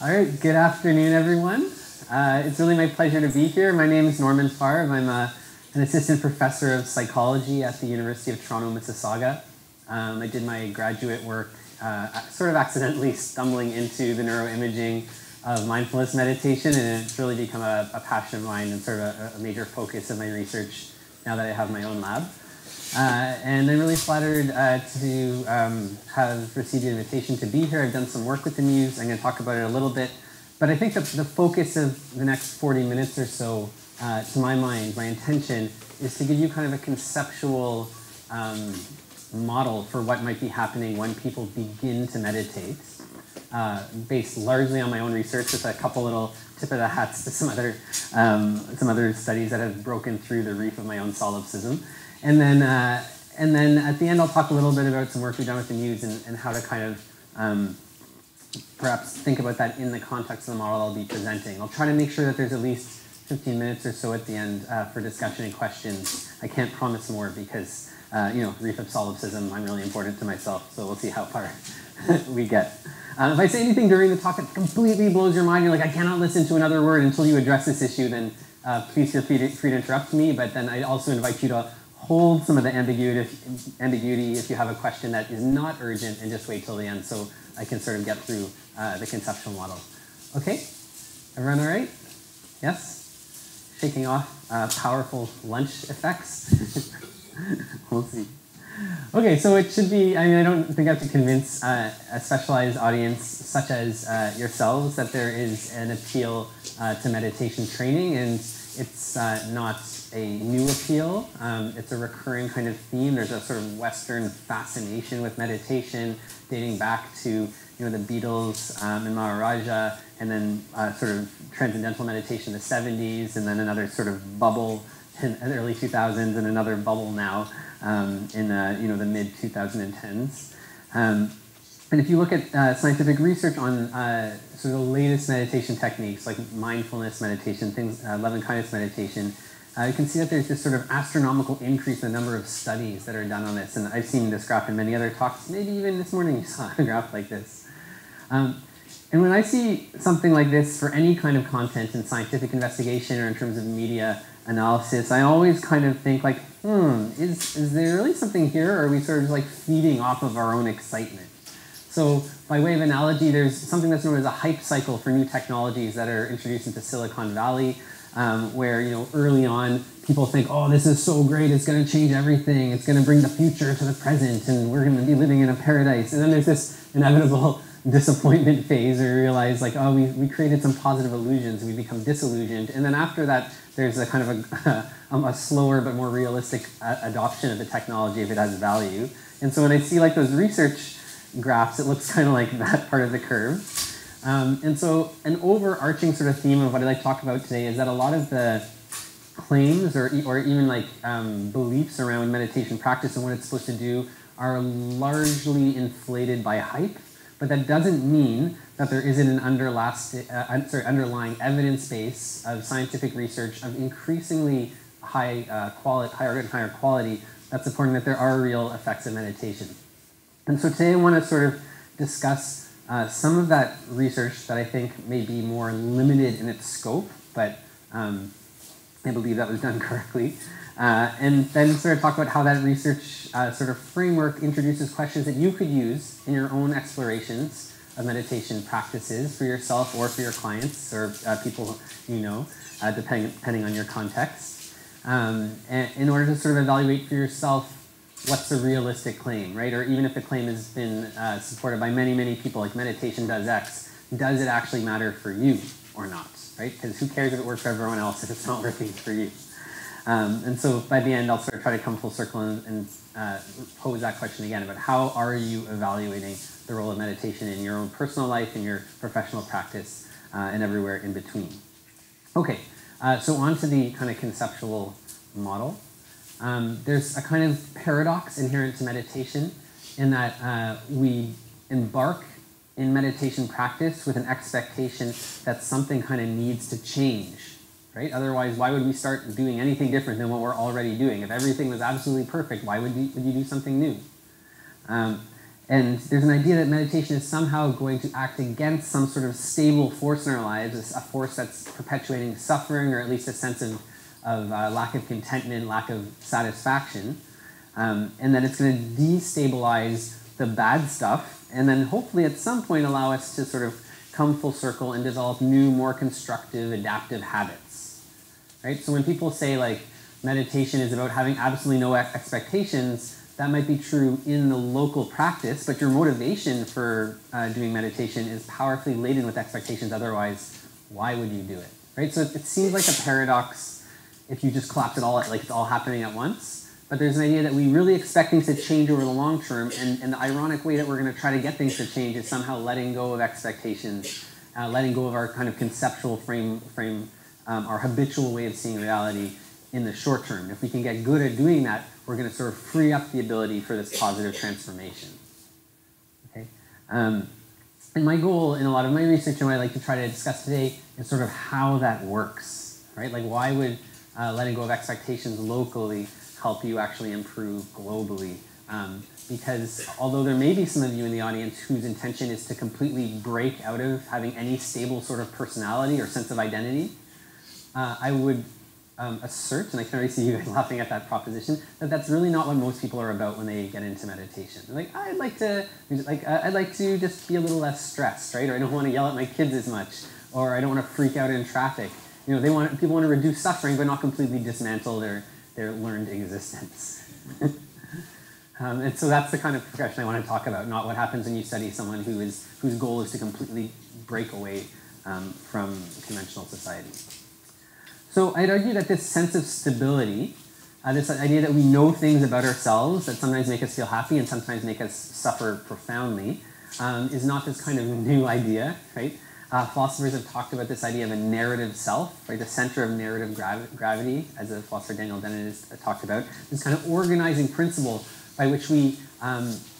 All right, good afternoon, everyone. It's really my pleasure to be here. My name is Norman Farb. I'm an assistant professor of psychology at the University of Toronto, Mississauga. I did my graduate work sort of accidentally stumbling into the neuroimaging of mindfulness meditation, and it's really become a passion of mine and sort of a major focus of my research now that I have my own lab. And I'm really flattered to have received the invitation to be here. I've done some work with the Muse. I'm going to talk about it a little bit. But I think the focus of the next 40 minutes or so, to my mind, my intention, is to give you kind of a conceptual model for what might be happening when people begin to meditate, based largely on my own research with a couple little tip of the hats to some other studies that have broken through the reef of my own solipsism. And then at the end, I'll talk a little bit about some work we've done with the Muse and how to kind of perhaps think about that in the context of the model I'll be presenting. I'll try to make sure that there's at least 15 minutes or so at the end for discussion and questions. I can't promise more because, reef of solipsism, I'm really important to myself, so we'll see how far we get. If I say anything during the talk that completely blows your mind, you're like, I cannot listen to another word until you address this issue, then please feel free to interrupt me, but then I also invite you to hold some of the ambiguity if you have a question that is not urgent, and just wait till the end so I can sort of get through the conceptual model. Okay? Everyone all right? Yes? Shaking off powerful lunch effects? We'll see. Okay, so it should be, I don't think I have to convince a specialized audience such as yourselves that there is an appeal to meditation training, and it's not a new appeal. It's a recurring kind of theme. There's a sort of Western fascination with meditation dating back to the Beatles and Maharaja, and then sort of transcendental meditation in the 70s, and then another sort of bubble in the early 2000s, and another bubble now in the mid 2010s. And if you look at scientific research on sort of the latest meditation techniques like mindfulness meditation, things, love and kindness meditation, you can see that there's this sort of astronomical increase in the number of studies that are done on this. And I've seen this graph in many other talks. Maybe even this morning you saw a graph like this. And when I see something like this for any kind of content in scientific investigation or in terms of media analysis, I always kind of think like, is there really something here, or are we sort of like feeding off of our own excitement? So by way of analogy, there's something that's known as a hype cycle for new technologies that are introduced into Silicon Valley, where early on people think, oh, this is so great, it's going to change everything, it's going to bring the future to the present, and we're going to be living in a paradise. And then there's this inevitable disappointment phase where we realize like, oh, we created some positive illusions, we become disillusioned. And then after that, there's a kind of a slower but more realistic adoption of the technology if it has value. And so when I see like those research graphs, it looks kind of like that part of the curve. And so an overarching sort of theme of what I'd like to talk about today is that a lot of the claims or even like beliefs around meditation practice and what it's supposed to do are largely inflated by hype, but that doesn't mean that there isn't an underlying evidence base of scientific research of increasingly higher and higher quality that's supporting that there are real effects of meditation. And so today I want to sort of discuss some of that research that I think may be more limited in its scope, but I believe that was done correctly. And then sort of talk about how that research sort of framework introduces questions that you could use in your own explorations of meditation practices for yourself or for your clients or people depending on your context, in order to sort of evaluate for yourself what's a realistic claim, right? Or even if the claim has been supported by many, many people, like meditation does X, does it actually matter for you or not, right? Because who cares if it works for everyone else if it's not working for you? And so by the end, I'll sort of try to come full circle and pose that question again about how are you evaluating the role of meditation in your own personal life, in your professional practice, and everywhere in between. Okay, so on to the kind of conceptual model. There's a kind of paradox inherent to meditation in that we embark in meditation practice with an expectation that something kind of needs to change, right? Otherwise, why would we start doing anything different than what we're already doing? If everything was absolutely perfect, why would you do something new? And there's an idea that meditation is somehow going to act against some sort of stable force in our lives, a force that's perpetuating suffering, or at least a sense of lack of contentment, lack of satisfaction, and that it's going to destabilize the bad stuff, and then hopefully at some point allow us to sort of come full circle and develop new, more constructive, adaptive habits. Right? So when people say like meditation is about having absolutely no expectations, that might be true in the local practice, but your motivation for doing meditation is powerfully laden with expectations. Otherwise, why would you do it? Right? So it seems like a paradox if you just collapse it all, like it's all happening at once. But there's an idea that we really expect things to change over the long term, and the ironic way that we're going to try to get things to change is somehow letting go of expectations, letting go of our kind of conceptual frame, our habitual way of seeing reality in the short term. If we can get good at doing that, we're going to sort of free up the ability for this positive transformation. Okay? And my goal in a lot of my research and what I like to try to discuss today is sort of how that works, right? Like why would letting go of expectations locally help you actually improve globally? Because although there may be some of you in the audience whose intention is to completely break out of having any stable sort of personality or sense of identity, I would assert, and I can already see you guys laughing at that proposition, that that's really not what most people are about when they get into meditation. They're like, I'd like to just be a little less stressed, right? Or I don't want to yell at my kids as much, or I don't want to freak out in traffic. You know, people want to reduce suffering, but not completely dismantle their learned existence. And so that's the kind of progression I want to talk about, not what happens when you study someone whose goal is to completely break away from conventional society. So I'd argue that this sense of stability, this idea that we know things about ourselves that sometimes make us feel happy and sometimes make us suffer profoundly, is not this kind of new idea, right? Philosophers have talked about this idea of a narrative self, right? The center of narrative gravity, as the philosopher Daniel Dennett has talked about, this kind of organizing principle by which we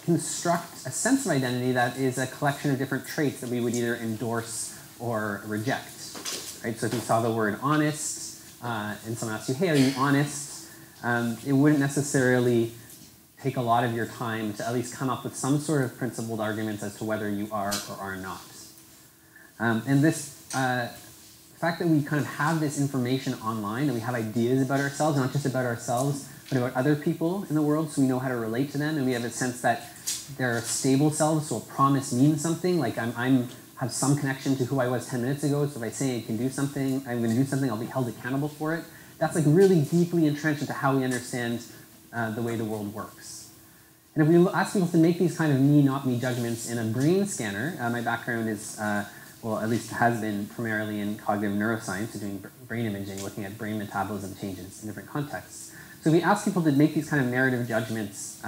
construct a sense of identity that is a collection of different traits that we would either endorse or reject, right? So if you saw the word honest, and someone asks you, hey, are you honest? It wouldn't necessarily take a lot of your time to at least come up with some sort of principled arguments as to whether you are or are not. And this fact that we kind of have this information online, and we have ideas about ourselves, not just about ourselves, but about other people in the world, so we know how to relate to them, and we have a sense that they're stable selves, so a promise means something, like I'm have some connection to who I was 10 minutes ago, so if I say I can do something, I'm going to do something, I'll be held accountable for it. That's like really deeply entrenched into how we understand the way the world works. And if we ask people to make these kind of me, not me judgments in a brain scanner, my background is, well, at least has been primarily in cognitive neuroscience, so doing brain imaging, looking at brain metabolism changes in different contexts. So if we ask people to make these kind of narrative judgments,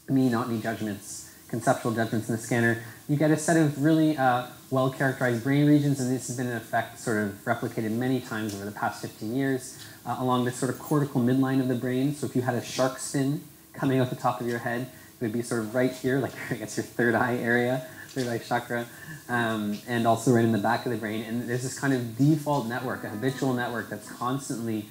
me, not me judgments, conceptual judgments in the scanner, you get a set of really well-characterized brain regions, and this has been in effect sort of replicated many times over the past 15 years along this sort of cortical midline of the brain. So if you had a shark fin coming out the top of your head, it would be sort of right here, like I guess your third eye area, third eye chakra, and also right in the back of the brain. And there's this kind of default network, a habitual network that's constantly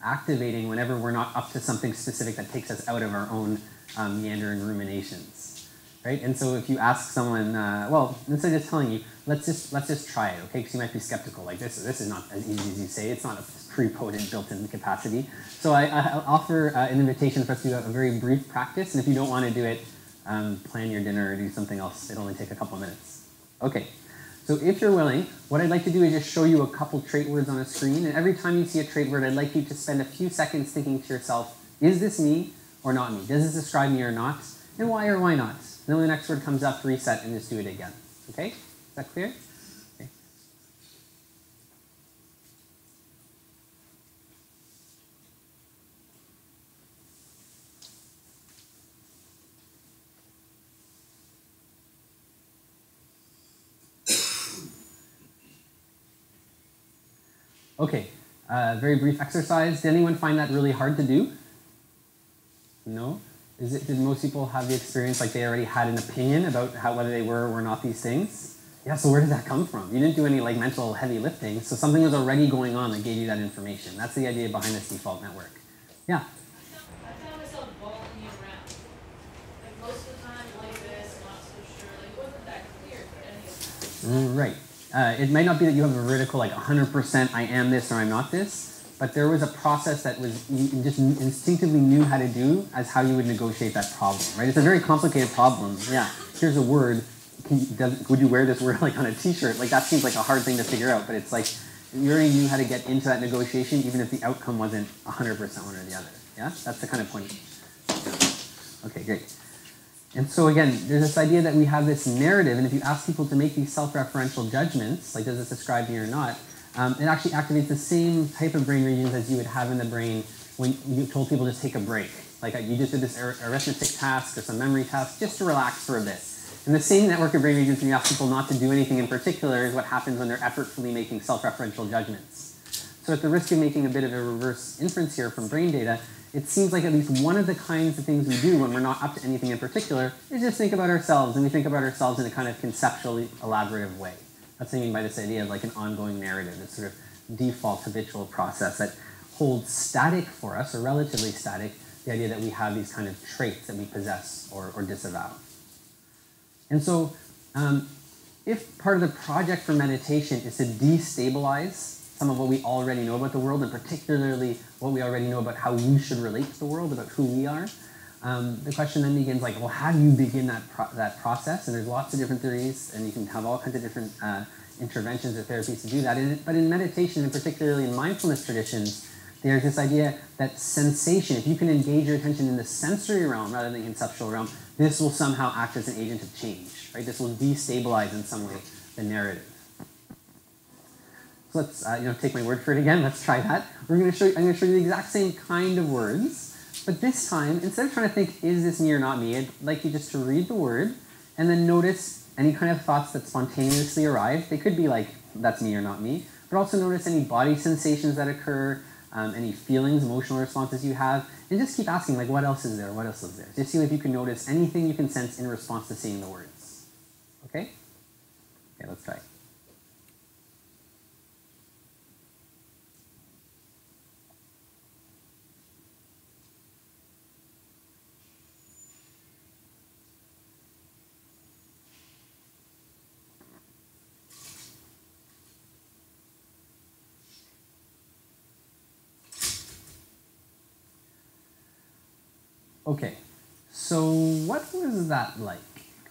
activating whenever we're not up to something specific that takes us out of our own meandering ruminations, right? And so if you ask someone, well, instead of just telling you, let's just try it, okay? Because you might be skeptical, like this is not as easy as you say. It's not a pre-potent, built-in capacity. So I offer an invitation for us to do a very brief practice, and if you don't want to do it, plan your dinner or do something else. It'll only take a couple minutes. Okay. So if you're willing, what I'd like to do is just show you a couple trait words on a screen, and every time you see a trait word, I'd like you to spend a few seconds thinking to yourself, is this me or not me? Does this describe me or not? And why or why not? And then when the next word comes up, reset and just do it again. Okay? Is that clear? Okay. Okay, very brief exercise. Did anyone find that really hard to do? No? Did most people have the experience like they already had an opinion about whether they were or were not these things? Yeah, so where did that come from? You didn't do any like mental heavy lifting, so something was already going on that gave you that information. That's the idea behind this default network. Yeah? I found myself boiling around. Like most of the time, Right. It might not be that you have a vertical, like 100% I am this or I'm not this, but there was a process that was you just instinctively knew how to do as how you would negotiate that problem, right? It's a very complicated problem. Yeah, here's a word. Would you wear this word like on a t-shirt? Like that seems like a hard thing to figure out, but it's like you already knew how to get into that negotiation even if the outcome wasn't 100% one or the other. Yeah, that's the kind of point. Yeah. Okay, great. And so again, there's this idea that we have this narrative, and if you ask people to make these self-referential judgments, like does this describe me or not, it actually activates the same type of brain regions as you would have in the brain when you told people to take a break. Like you just did this arithmetic task or some memory task just to relax for a bit. And the same network of brain regions when you ask people not to do anything in particular is what happens when they're effortfully making self-referential judgments. So at the risk of making a bit of a reverse inference here from brain data, it seems like at least one of the kinds of things we do when we're not up to anything in particular is just think about ourselves, and we think about ourselves in a kind of conceptually elaborative way. That's what I mean by this idea of like an ongoing narrative, this sort of default habitual process that holds static for us, or relatively static, the idea that we have these kind of traits that we possess or disavow. And so if part of the project for meditation is to destabilize some of what we already know about the world, and particularly what we already know about how we should relate to the world, about who we are, the question then begins like, well, how do you begin that process? And there's lots of different theories, and you can have all kinds of different interventions or therapies to do that. But in meditation, and particularly in mindfulness traditions, there's this idea that sensation, if you can engage your attention in the sensory realm rather than the conceptual realm, this will somehow act as an agent of change, right? This will destabilize in some way the narrative. So let's take my word for it again. Let's try that. I'm going to show you the exact same kind of words, but this time, instead of trying to think, is this me or not me, I'd like you just to read the word and then notice any kind of thoughts that spontaneously arrive. They could be like, that's me or not me, but also notice any body sensations that occur, any feelings, emotional responses you have, and just keep asking, like, what else is there? What else is there? Just see if you can notice anything you can sense in response to seeing the words. Okay? Okay, let's try. Okay, so what was that like?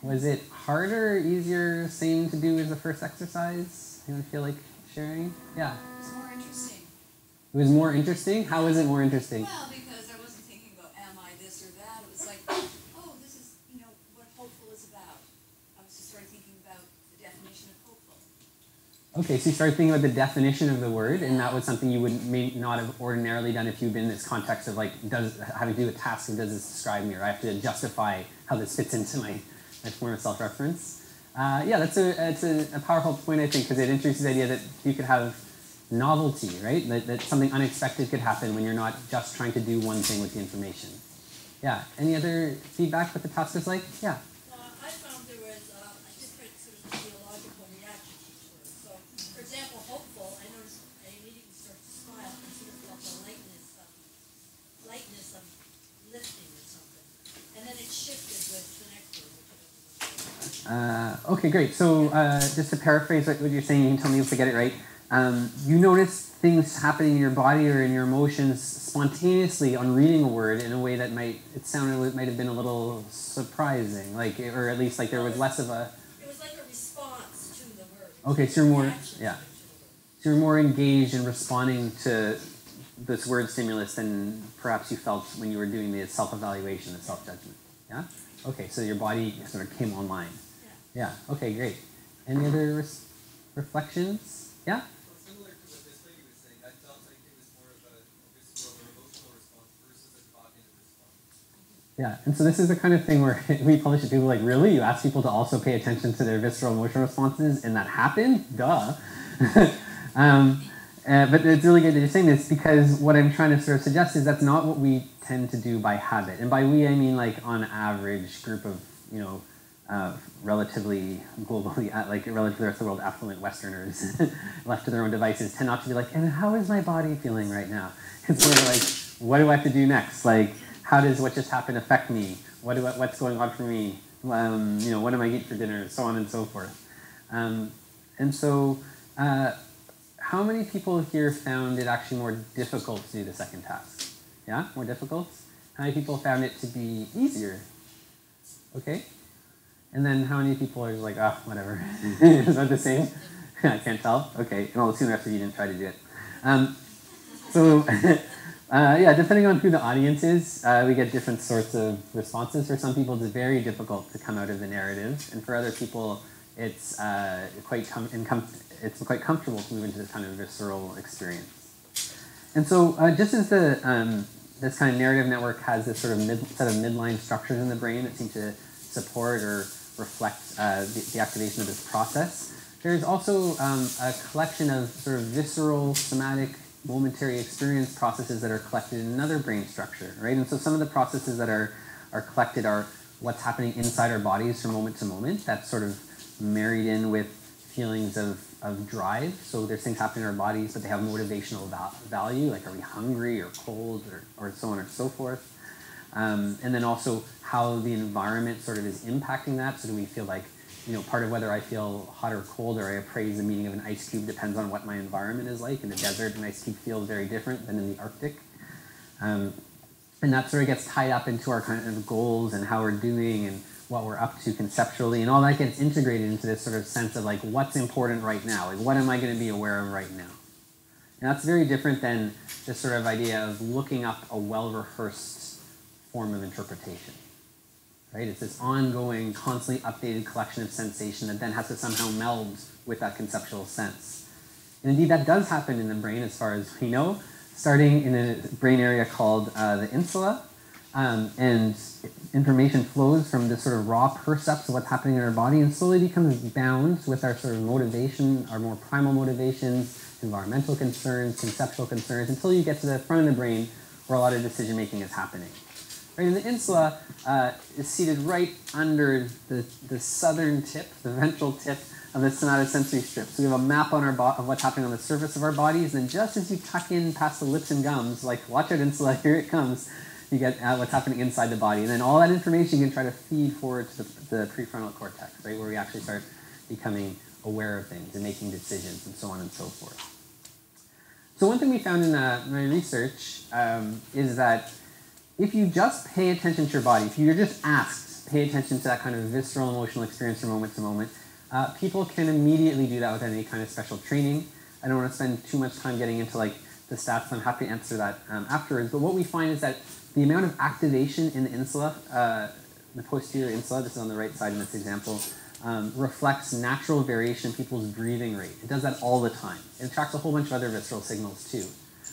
Was it harder, easier, same to do as the first exercise? Anyone feel like sharing? Yeah. It was more interesting. It was more interesting? How was it more interesting? Well, because I wasn't thinking about am I this or that. It was like, oh, this is, what hopeful is about. I was just sort of thinking about the definition of hopeful. Okay, so you started thinking about the definition of the word, and that was something you may not have ordinarily done if you've been in this context of like, having to do a task and does this describe me, or I have to justify how this fits into my form of self-reference. Yeah, that's a powerful point, I think, because it introduces the idea that you could have novelty, right? That something unexpected could happen when you're not just trying to do one thing with the information. Yeah, any other feedback what the task is like? Yeah. I found there was a different sort of theological reaction to each word. So, for example, hopeful, I noticed I immediately started to smile and sort of felt the lightness of lifting or something. And then it shifted with the next word, which I don't know. Okay, great. So just to paraphrase what you're saying, you can tell me if I get it right. You notice things happening in your body or in your emotions spontaneously on reading a word in a way that might have been a little surprising, like, or at least like there was less of a. It was like a response to the word. Okay, so you're more, yeah. So you're more engaged in responding to this word stimulus than perhaps you felt when you were doing the self-evaluation, the self-judgment. Yeah. Okay, so your body sort of came online. Yeah. Okay, great. Any other reflections? Yeah. Similar to what this lady was saying, I felt like it was more of a visceral or emotional response versus a cognitive response. Yeah, and so this is the kind of thing where we publish it, people are like, really? You ask people to also pay attention to their visceral emotional responses, and that happened? Duh. But it's really good that you're saying this, because what I'm trying to sort of suggest is that's not what we tend to do by habit. And by we, I mean like on average group of, relatively globally, like relatively the rest of the world, affluent Westerners left to their own devices tend not to be like, and how is my body feeling right now? It's sort of like, what do I have to do next? Like, how does what just happened affect me? What's going on for me? What am I eating for dinner? So on and so forth. And so how many people here found it actually more difficult to do the second task? Yeah, more difficult? How many people found it to be easier? Okay. And then how many people are like, ah, whatever. Is that the same? I can't tell. Okay, and I'll assume the rest of you didn't try to do it. Yeah, depending on who the audience is, we get different sorts of responses. For some people, it's very difficult to come out of the narrative, and for other people, it's quite comfortable to move into this kind of visceral experience. And so, just as this kind of narrative network has this sort of set of midline structures in the brain that seem to support or reflect the activation of this process, there's also a collection of sort of visceral, somatic, momentary experience processes that are collected in another brain structure, right? And so some of the processes that are collected are what's happening inside our bodies from moment to moment. That's sort of married in with feelings of drive. So there's things happening in our bodies, but they have motivational value, like are we hungry or cold or so on and so forth. And then also how the environment sort of is impacting that. So do we feel like, part of whether I feel hot or cold or I appraise the meaning of an ice cube depends on what my environment is like. In the desert, an ice cube feels very different than in the Arctic. And that sort of gets tied up into our kind of goals and how we're doing and what we're up to conceptually, and all that gets integrated into this sort of sense of like what's important right now, like what am I going to be aware of right now. And that's very different than this sort of idea of looking up a well-rehearsed form of interpretation. Right? It's this ongoing, constantly updated collection of sensation that then has to somehow meld with that conceptual sense. And indeed, that does happen in the brain as far as we know, starting in a brain area called the insula. And information flows from this sort of raw percepts of what's happening in our body and slowly becomes bound with our sort of motivation, our more primal motivations, environmental concerns, conceptual concerns, until you get to the front of the brain where a lot of decision making is happening. Right, and the insula is seated right under the southern tip, the ventral tip of the somatosensory strip. So we have a map on of what's happening on the surface of our bodies, and just as you tuck in past the lips and gums, like watch out insula, here it comes, you get what's happening inside the body. And then all that information you can try to feed forward to the prefrontal cortex, right, where we actually start becoming aware of things and making decisions and so on and so forth. So one thing we found in my research is that if you just pay attention to your body, if you're just asked, pay attention to that kind of visceral emotional experience from moment to moment, people can immediately do that without any kind of special training. I don't want to spend too much time getting into like the stats. I'm happy to answer that afterwards. But what we find is that the amount of activation in the insula, the posterior insula, this is on the right side in this example, reflects natural variation in people's breathing rate. It does that all the time. It tracks a whole bunch of other visceral signals too.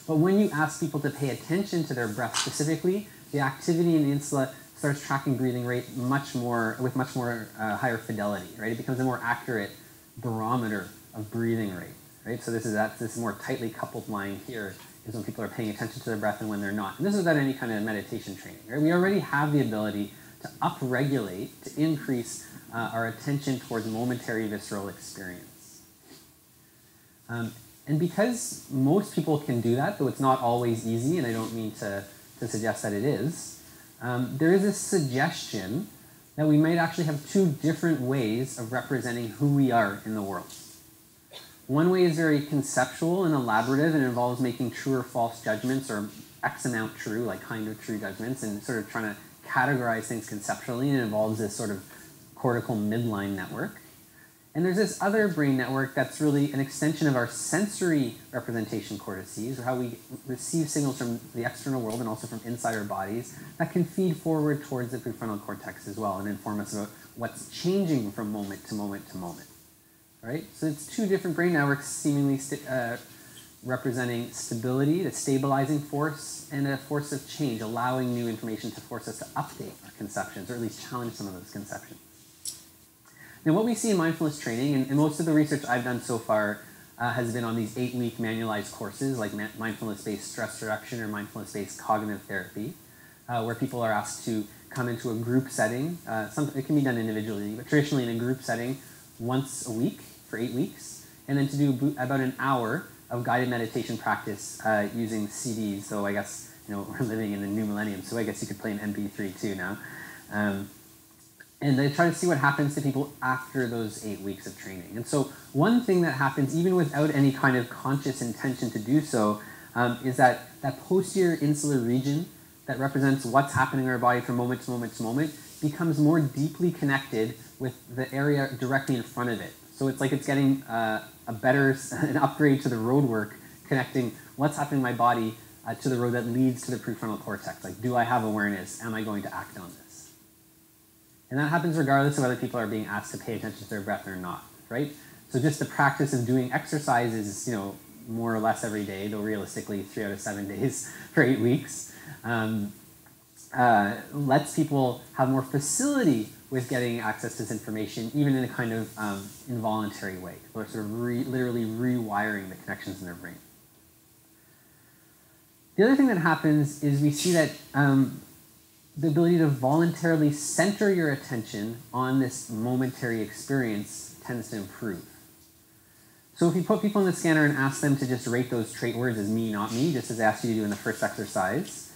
But when you ask people to pay attention to their breath specifically, the activity in the insula starts tracking breathing rate with much more higher fidelity, right? It becomes a more accurate barometer of breathing rate, right? So this more tightly coupled line here is when people are paying attention to their breath and when they're not. And this is without any kind of meditation training, right? We already have the ability to upregulate, to increase our attention towards momentary visceral experience. And because most people can do that, though it's not always easy, and I don't mean to suggest that it is, there is a suggestion that we might actually have two different ways of representing who we are in the world. One way is very conceptual and elaborative and involves making true or false judgments, or X amount true, like kind of true judgments, and sort of trying to categorize things conceptually, and it involves this sort of cortical midline network. And there's this other brain network that's really an extension of our sensory representation cortices, or how we receive signals from the external world and also from inside our bodies, that can feed forward towards the prefrontal cortex as well and inform us about what's changing from moment to moment to moment. Right? So it's two different brain networks seemingly representing stability, the stabilizing force, and a force of change, allowing new information to force us to update our conceptions, or at least challenge some of those conceptions. Now, what we see in mindfulness training, and most of the research I've done so far has been on these 8-week manualized courses, like mindfulness-based stress reduction or mindfulness-based cognitive therapy, where people are asked to come into a group setting. It can be done individually, but traditionally in a group setting once a week for 8 weeks, and then to do about an hour of guided meditation practice using CDs. So I guess we're living in the new millennium, so I guess you could play an MP3 too now. And they try to see what happens to people after those 8 weeks of training. And so one thing that happens, even without any kind of conscious intention to do so, is that posterior insular region that represents what's happening in our body from moment to moment to moment becomes more deeply connected with the area directly in front of it. So it's like it's getting an upgrade to the road work, connecting what's happening in my body to the road that leads to the prefrontal cortex. Like, do I have awareness? Am I going to act on this? And that happens regardless of whether people are being asked to pay attention to their breath or not, right? So just the practice of doing exercises, more or less every day, though realistically 3 out of 7 days for 8 weeks, lets people have more facility with getting access to this information, even in a kind of involuntary way. People are sort of literally rewiring the connections in their brain. The other thing that happens is we see that the ability to voluntarily center your attention on this momentary experience tends to improve. So if you put people in the scanner and ask them to just rate those trait words as me, not me, just as I asked you to do in the first exercise,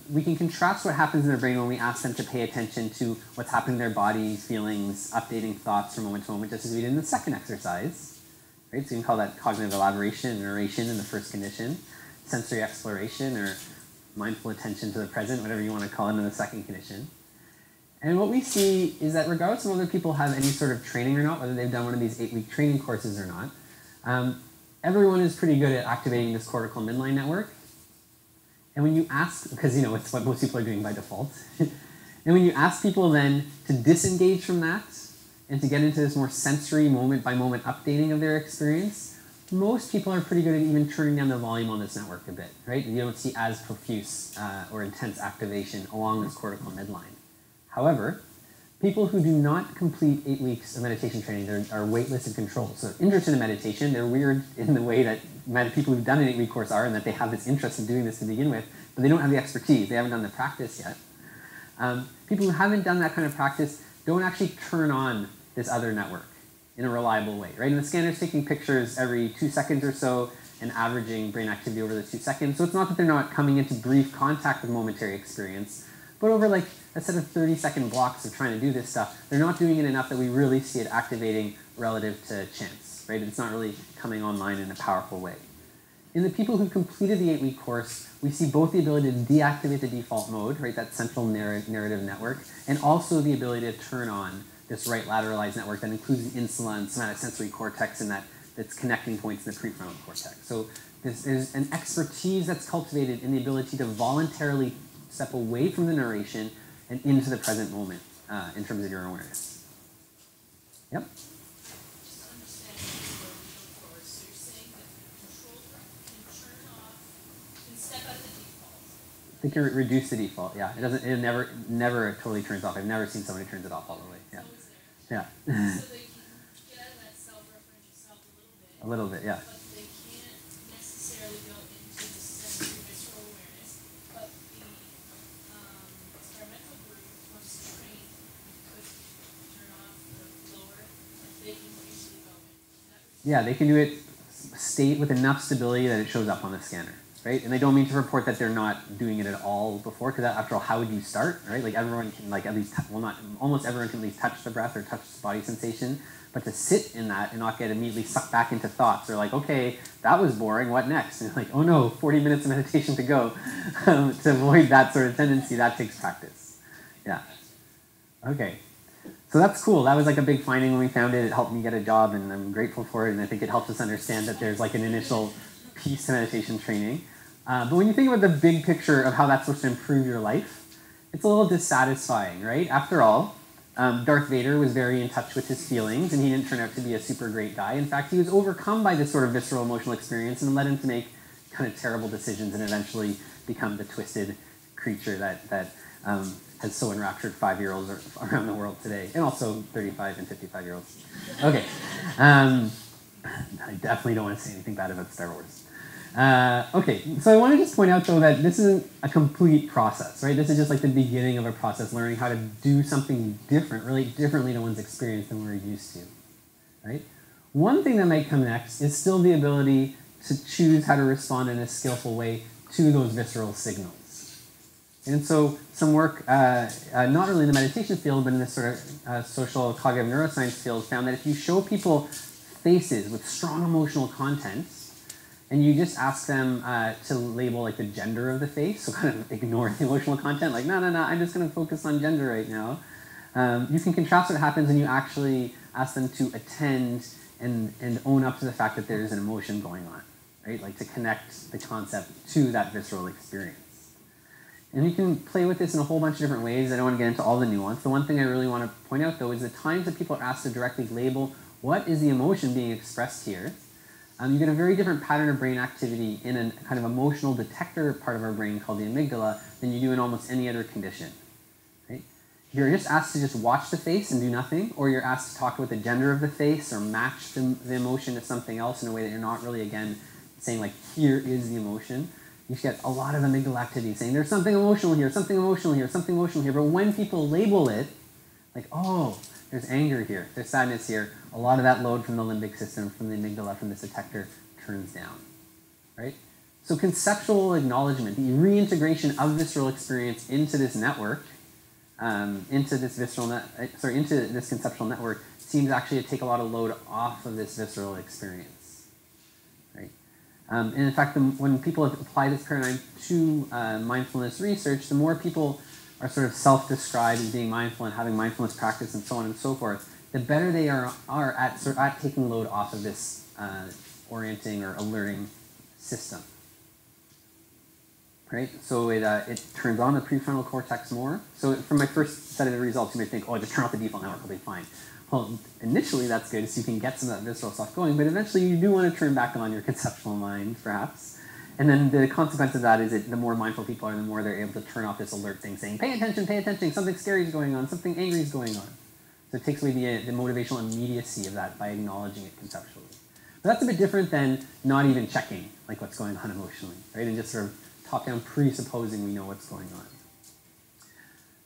we can contrast what happens in their brain when we ask them to pay attention to what's happening in their bodies, feelings, updating thoughts from moment to moment, just as we did in the second exercise. Right? So you can call that cognitive elaboration and narration in the first condition, sensory exploration, or mindful attention to the present, whatever you want to call it in the second condition. And what we see is that regardless of whether people have any sort of training or not, whether they've done one of these 8-week training courses or not, everyone is pretty good at activating this cortical midline network. And when you ask, because it's what most people are doing by default, and when you ask people then to disengage from that and to get into this more sensory moment-by-moment updating of their experience, most people are pretty good at even turning down the volume on this network a bit, right? You don't see as profuse or intense activation along this cortical midline. However, people who do not complete 8 weeks of meditation training are waitlist and controlled. So interested in meditation, they're weird in the way that people who've done an 8-week course are, and that they have this interest in doing this to begin with, but they don't have the expertise. They haven't done the practice yet. People who haven't done that kind of practice don't actually turn on this other network in a reliable way, right? And the scanner's taking pictures every 2 seconds or so and averaging brain activity over the 2 seconds. So it's not that they're not coming into brief contact with momentary experience, but over like a set of 30-second blocks of trying to do this stuff, they're not doing it enough that we really see it activating relative to chance, right? It's not really coming online in a powerful way. In the people who completed the 8-week course, we see both the ability to deactivate the default mode, right, that central narrative network, and also the ability to turn on this right lateralized network that includes the insula and somatosensory cortex and that's connecting points in the prefrontal cortex. So there's an expertise that's cultivated in the ability to voluntarily step away from the narration and into the present moment in terms of your awareness. Yep? Just understanding the original course, so you're saying that the control group can turn off, can step out of the default. They can reduce the default, yeah. It never totally turns off. I've never seen somebody turns it off all the way. Yeah. Yeah. So they can get out of that self-referential self a little bit. Yeah. But they can't necessarily go into the sensory visceral awareness. But the experimental group, once trained, could turn off or lower, and they can usually go in. Yeah, they can do it with enough stability that it shows up on the scanner, right? And they don't mean to report that they're not doing it at all before, because after all, how would you start, right? Like everyone can almost everyone can at least touch the breath or touch the body sensation, but to sit in that and not get immediately sucked back into thoughts, or like, okay, that was boring, what next? And like, oh no, 40 minutes of meditation to go. To avoid that sort of tendency, that takes practice. Yeah. Okay. So that's cool. That was like a big finding when we found it. It helped me get a job, and I'm grateful for it, and I think it helps us understand that there's like an initial piece to meditation training. But when you think about the big picture of how that's supposed to improve your life, it's a little dissatisfying, right? After all, Darth Vader was very in touch with his feelings, and he didn't turn out to be a super great guy. In fact, he was overcome by this sort of visceral emotional experience, and led him to make kind of terrible decisions and eventually become the twisted creature that has so enraptured 5-year-olds around the world today, and also 35 and 55-year-olds. Okay. I definitely don't want to say anything bad about Star Wars. Okay, so I want to just point out, though, that this isn't a complete process, right? This is just like the beginning of a process, learning how to do something different, really differently to one's experience than we're used to, right? One thing that might come next is still the ability to choose how to respond in a skillful way to those visceral signals. And so some work, not really in the meditation field, but in this sort of social cognitive neuroscience field, found that if you show people faces with strong emotional content, and you just ask them to label like the gender of the face, so kind of ignore the emotional content, like, no, I'm just going to focus on gender right now. You can contrast what happens when you actually ask them to attend and own up to the fact that there's an emotion going on, right? Like to connect the concept to that visceral experience. And you can play with this in a whole bunch of different ways. I don't want to get into all the nuance. The one thing I really want to point out, though, is the times that people are asked to directly label what is the emotion being expressed here, you get a very different pattern of brain activity in a kind of emotional detector part of our brain called the amygdala than you do in almost any other condition. Right? You're just asked to just watch the face and do nothing, or you're asked to talk about the gender of the face or match the emotion to something else in a way that you're not really, again, saying like, here is the emotion. You get a lot of amygdala activity saying there's something emotional here, something emotional here, something emotional here. But when people label it, like, oh, there's anger here, there's sadness here, a lot of that load from the limbic system, from the amygdala, from this detector, turns down, right? So conceptual acknowledgement, the reintegration of visceral experience into this network, into this conceptual network, seems actually to take a lot of load off of this visceral experience, right? And in fact, when people have applied this paradigm to mindfulness research, the more people are sort of self-described as being mindful and having mindfulness practice and so on and so forth, the better they are at taking load off of this orienting or alerting system. Right? So it turns on the prefrontal cortex more. So from my first set of the results, you may think, oh, just turn off the default network, will be fine. Well, initially that's good, so you can get some of that visceral stuff going, but eventually you do want to turn back on your conceptual mind, perhaps. And then the consequence of that is that the more mindful people are, the more they're able to turn off this alert thing saying, pay attention, something scary is going on, something angry is going on. So it takes away the motivational immediacy of that by acknowledging it conceptually. But that's a bit different than not even checking like what's going on emotionally, right? And just sort of top-down presupposing we know what's going on.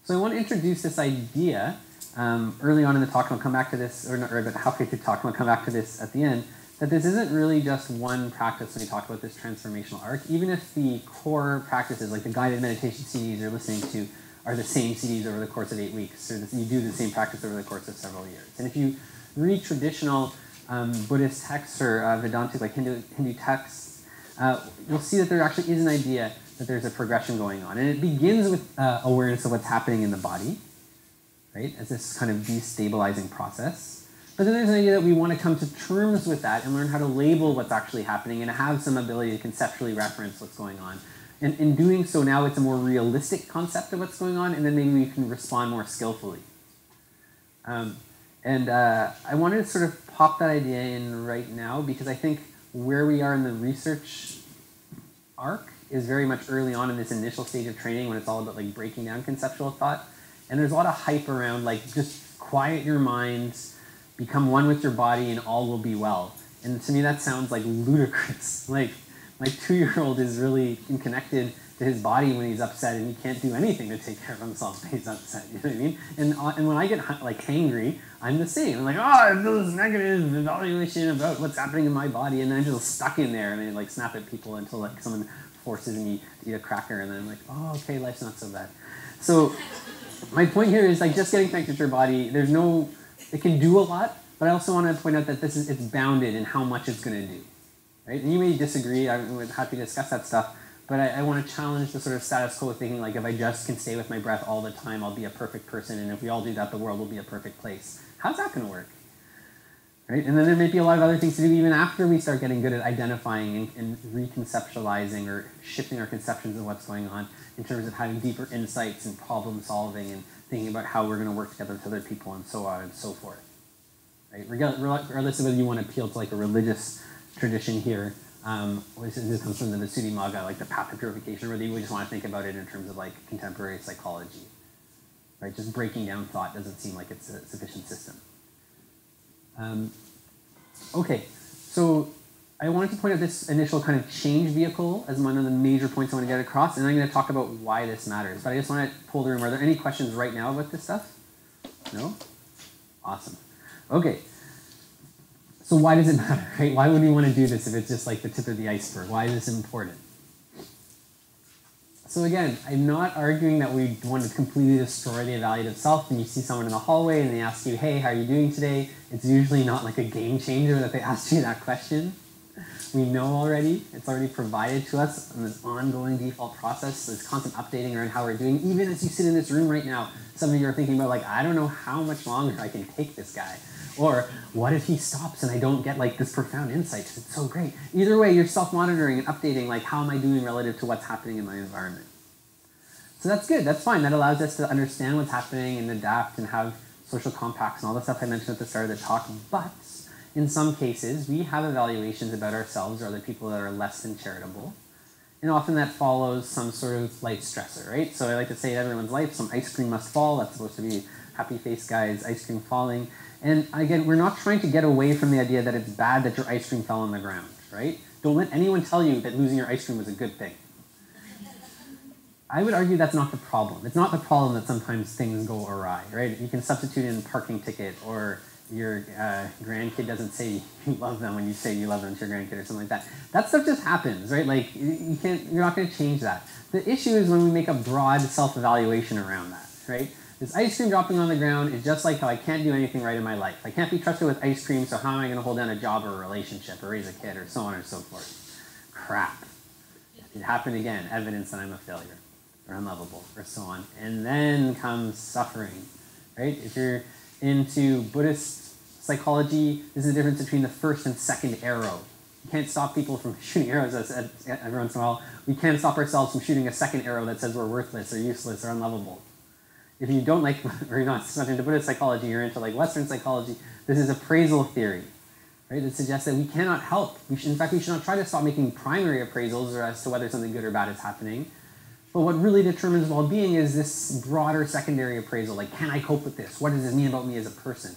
So I want to introduce this idea early on in the talk, and I'll come back to this, or not early, but halfway through the talk, and I'll come back to this at the end, that this isn't really just one practice when we talk about this transformational arc. Even if the core practices, like the guided meditation CDs you're listening to, are the same CDs over the course of 8 weeks, or you do the same practice over the course of several years. And if you read traditional Buddhist texts or Vedantic, like Hindu texts, you'll see that there actually is an idea that there's a progression going on. And it begins with awareness of what's happening in the body, right, as this kind of destabilizing process. But then there's an idea that we want to come to terms with that and learn how to label what's actually happening and have some ability to conceptually reference what's going on. And in doing so, now it's a more realistic concept of what's going on, and then maybe we can respond more skillfully. I wanted to sort of pop that idea in right now because I think where we are in the research arc is very much early on in this initial stage of training when it's all about like breaking down conceptual thought. And there's a lot of hype around like just quiet your mind, become one with your body, and all will be well. And to me that sounds like ludicrous. Like my 2-year-old is really connected to his body when he's upset, and he can't do anything to take care of himself when he's upset. You know what I mean? And when I get like hangry, I'm the same. I'm like, oh, I feel this negative evaluation about what's happening in my body, and then I'm just stuck in there, and I like snap at people until like someone forces me to eat a cracker, and then I'm like, oh, okay, life's not so bad. So my point here is like just getting connected to your body. It can do a lot, but I also want to point out that it's bounded in how much it's going to do. Right? And you may disagree. I'm happy to discuss that stuff. But I want to challenge the sort of status quo thinking like if I just can stay with my breath all the time, I'll be a perfect person. And if we all do that, the world will be a perfect place. How's that going to work? Right? And then there may be a lot of other things to do even after we start getting good at identifying and reconceptualizing or shifting our conceptions of what's going on in terms of having deeper insights and problem solving and thinking about how we're going to work together with other people and so on and so forth. Right? Regardless of whether you want to appeal to like a religious tradition here, this comes from the Visuddhimagga, like the path of purification, or whether you just want to think about it in terms of like contemporary psychology. Right? Just breaking down thought doesn't seem like it's a sufficient system. Okay, so I wanted to point out this initial kind of change vehicle as one of the major points I want to get across, and I'm going to talk about why this matters. But I just want to pull the room. Are there any questions right now about this stuff? No? Awesome. Okay. So why does it matter, right? Why would we want to do this if it's just like the tip of the iceberg? Why is this important? So again, I'm not arguing that we want to completely destroy the evaluative self. When you see someone in the hallway and they ask you, hey, how are you doing today? It's usually not like a game changer that they ask you that question. We know already, it's already provided to us in this ongoing default process, this constant updating around how we're doing. Even as you sit in this room right now, some of you are thinking about like, I don't know how much longer I can take this guy. Or what if he stops and I don't get like this profound insight? It's so great. Either way, you're self-monitoring and updating like, how am I doing relative to what's happening in my environment? So that's good, that's fine. That allows us to understand what's happening and adapt and have social compacts and all the stuff I mentioned at the start of the talk. But in some cases, we have evaluations about ourselves or other people that are less than charitable. And often that follows some sort of life stressor, right? So I like to say in everyone's life, some ice cream must fall. That's supposed to be happy face guys, ice cream falling. And again, we're not trying to get away from the idea that it's bad that your ice cream fell on the ground, right? Don't let anyone tell you that losing your ice cream was a good thing. I would argue that's not the problem. It's not the problem that sometimes things go awry, right? You can substitute in parking ticket, or your grandkid doesn't say you love them when you say you love them to your grandkid or something like that. That stuff just happens, right? Like you're not going to change that. The issue is when we make a broad self-evaluation around that, right? This ice cream dropping on the ground is just like how I can't do anything right in my life. I can't be trusted with ice cream, so how am I going to hold down a job or a relationship or raise a kid or so on and so forth? Crap. It happened again, evidence that I'm a failure or unlovable or so on. And then comes suffering, right? If you're into Buddhist psychology, this is the difference between the first and second arrow. You can't stop people from shooting arrows every once in a while. We can't stop ourselves from shooting a second arrow that says we're worthless or useless or unlovable. If you don't like, or you're not into Buddhist psychology, you're into like Western psychology, this is appraisal theory, right? That suggests that we cannot help. In fact, we should not try to stop making primary appraisals or as to whether something good or bad is happening. But what really determines well-being is this broader secondary appraisal, like, can I cope with this? What does this mean about me as a person?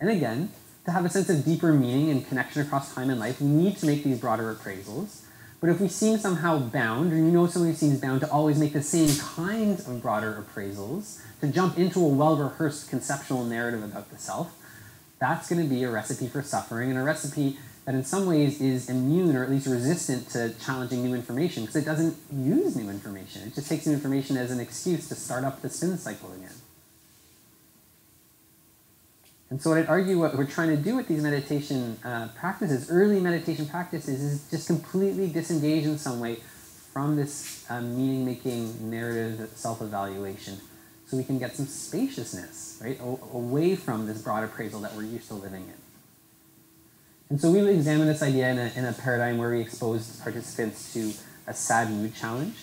And again, to have a sense of deeper meaning and connection across time and life, we need to make these broader appraisals. But if we seem somehow bound, or you know somebody seems bound to always make the same kind of broader appraisals, to jump into a well-rehearsed conceptual narrative about the self, that's going to be a recipe for suffering, and a recipe that in some ways is immune or at least resistant to challenging new information because it doesn't use new information. It just takes new information as an excuse to start up the spin cycle again. And so what I'd argue what we're trying to do with these meditation practices, early meditation practices, is just completely disengage in some way from this meaning-making narrative self-evaluation so we can get some spaciousness, right, away from this broad appraisal that we're used to living in. And so we examine this idea in a paradigm where we exposed participants to a sad mood challenge.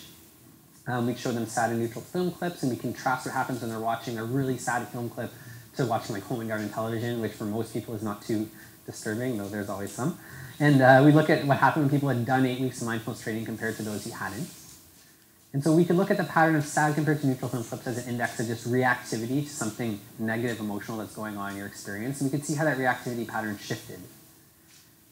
We show them sad and neutral film clips, and we contrast what happens when they're watching a really sad film clip to watching like Home and Garden television, which for most people is not too disturbing, though there's always some. And we look at what happened when people had done 8 weeks of mindfulness training compared to those who hadn't. And so we could look at the pattern of sad compared to neutral film clips as an index of just reactivity to something negative emotional that's going on in your experience. And we could see how that reactivity pattern shifted.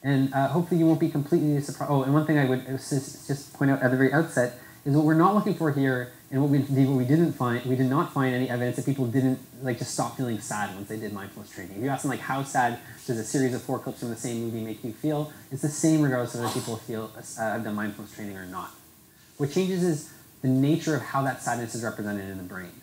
And hopefully you won't be completely surprised. Oh, and one thing I would just point out at the very outset is what we're not looking for here, and what we did not find any evidence that people didn't like just stop feeling sad once they did mindfulness training. If you ask them like, how sad does a series of 4 clips from the same movie make you feel, it's the same regardless of whether people have done mindfulness training or not. What changes is the nature of how that sadness is represented in the brain.